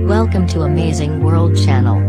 Welcome to Amazing World Channel.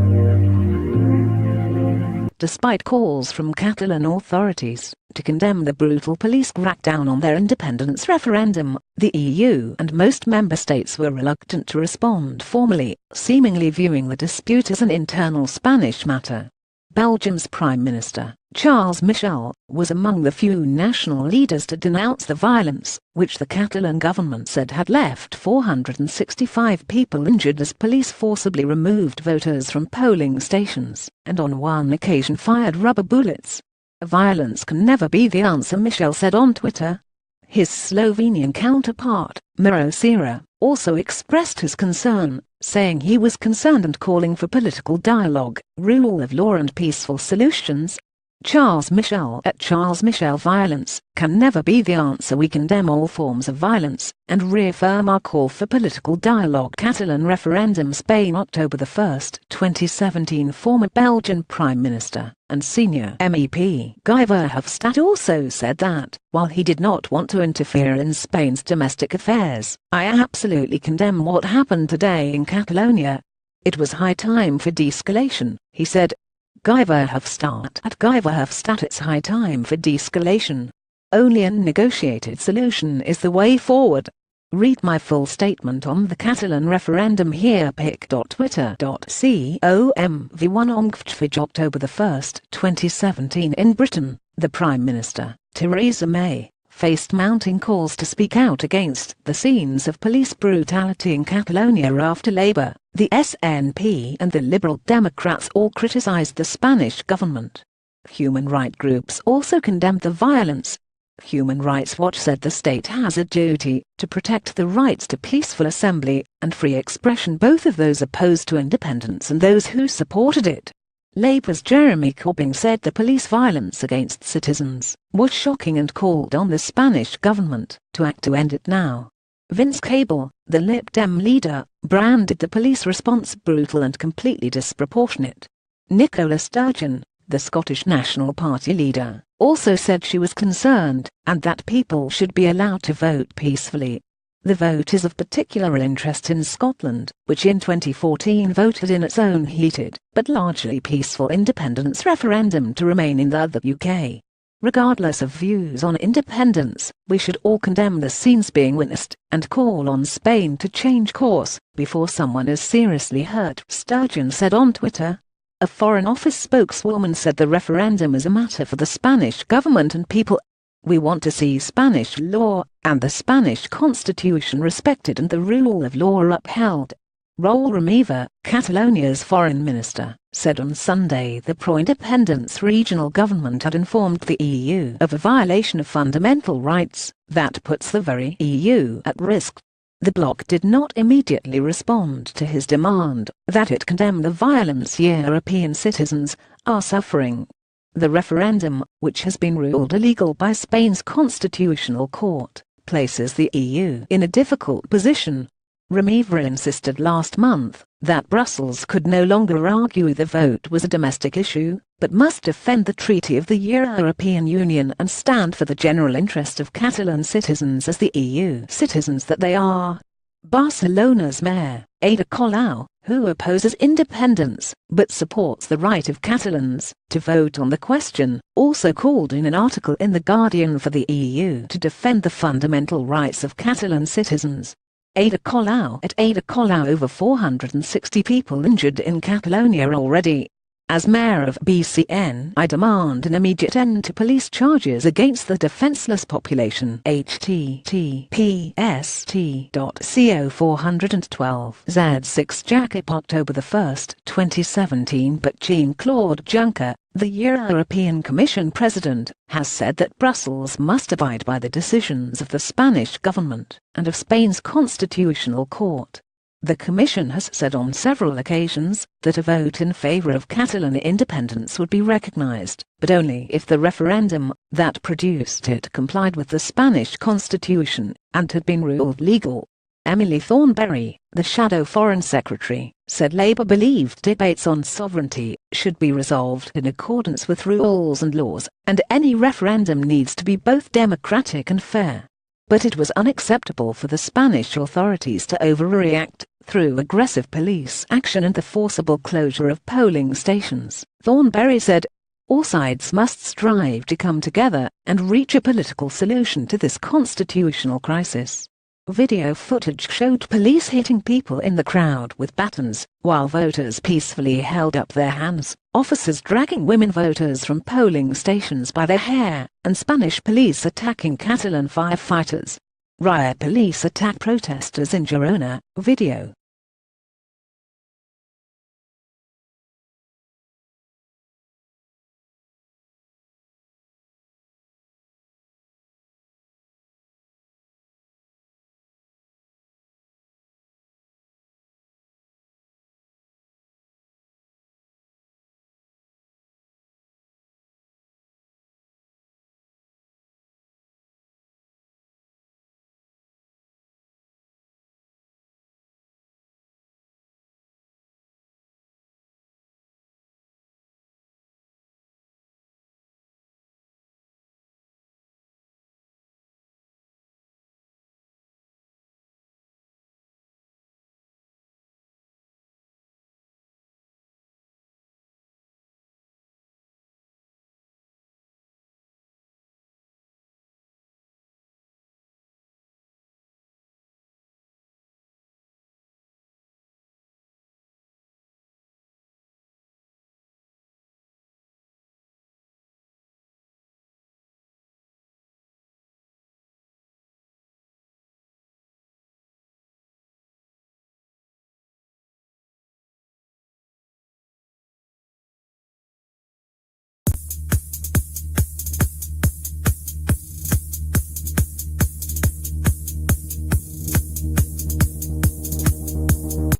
Despite calls from Catalan authorities to condemn the brutal police crackdown on their independence referendum, the EU and most member states were reluctant to respond formally, seemingly viewing the dispute as an internal Spanish matter. Belgium's Prime Minister, Charles Michel, was among the few national leaders to denounce the violence, which the Catalan government said had left 465 people injured as police forcibly removed voters from polling stations, and on one occasion fired rubber bullets. Violence can never be the answer, Michel said on Twitter. His Slovenian counterpart, Michel, also expressed his concern, saying he was concerned and calling for political dialogue, rule of law and peaceful solutions. Charles Michel at Charles Michel violence can never be the answer. We condemn all forms of violence, and reaffirm our call for political dialogue. Catalan referendum Spain October 1, 2017. Former Belgian Prime Minister and senior MEP Guy Verhofstadt also said that, while he did not want to interfere in Spain's domestic affairs, I absolutely condemn what happened today in Catalonia. It was high time for de-escalation, he said. Guy Verhofstadt at Guy Verhofstadt. It's high time for de-escalation. Only a negotiated solution is the way forward. Read my full statement on the Catalan referendum here. pic.twitter.com/v1 October 1, 2017. In Britain, the Prime Minister, Theresa May, faced mounting calls to speak out against the scenes of police brutality in Catalonia after Labour, the SNP and the Liberal Democrats all criticised the Spanish government. Human rights groups also condemned the violence. Human Rights Watch said the state has a duty to protect the rights to peaceful assembly and free expression, both of those opposed to independence and those who supported it. Labour's Jeremy Corbyn said the police violence against citizens was shocking and called on the Spanish government to act to end it now. Vince Cable, the Lib Dem leader, branded the police response brutal and completely disproportionate. Nicola Sturgeon, the Scottish National Party leader, also said she was concerned, and that people should be allowed to vote peacefully. The vote is of particular interest in Scotland, which in 2014 voted in its own heated, but largely peaceful independence referendum to remain in the UK. Regardless of views on independence, we should all condemn the scenes being witnessed, and call on Spain to change course, before someone is seriously hurt, Sturgeon said on Twitter. A Foreign Office spokeswoman said the referendum is a matter for the Spanish government and people. We want to see Spanish law and the Spanish constitution respected and the rule of law upheld. Raúl Romeva, Catalonia's foreign minister, said on Sunday the pro-independence regional government had informed the EU of a violation of fundamental rights that puts the very EU at risk. The bloc did not immediately respond to his demand that it condemn the violence European citizens are suffering. The referendum, which has been ruled illegal by Spain's constitutional court, places the EU in a difficult position. Romeva insisted last month that Brussels could no longer argue the vote was a domestic issue, but must defend the Treaty of the European Union and stand for the general interest of Catalan citizens as the EU citizens that they are. Barcelona's mayor, Ada Colau, who opposes independence but supports the right of Catalans to vote on the question, also called in an article in The Guardian for the EU to defend the fundamental rights of Catalan citizens. Ada Colau at Ada Colau. Over 460 people injured in Catalonia already. As mayor of BCN, I demand an immediate end to police charges against the defenseless population. https://co412z6 Jacob October 1, 2017. But Jean-Claude Juncker, the European Commission President, has said that Brussels must abide by the decisions of the Spanish government and of Spain's constitutional court. The Commission has said on several occasions that a vote in favor of Catalan independence would be recognized, but only if the referendum that produced it complied with the Spanish constitution and had been ruled legal. Emily Thornberry, the shadow foreign secretary, said Labour believed debates on sovereignty should be resolved in accordance with rules and laws, and any referendum needs to be both democratic and fair. but it was unacceptable for the Spanish authorities to overreact through aggressive police action and the forcible closure of polling stations. Thornberry said, "All sides must strive to come together and reach a political solution to this constitutional crisis." Video footage showed police hitting people in the crowd with batons, while voters peacefully held up their hands, officers dragging women voters from polling stations by their hair, and Spanish police attacking Catalan firefighters. Riot police attack protesters in Girona. Video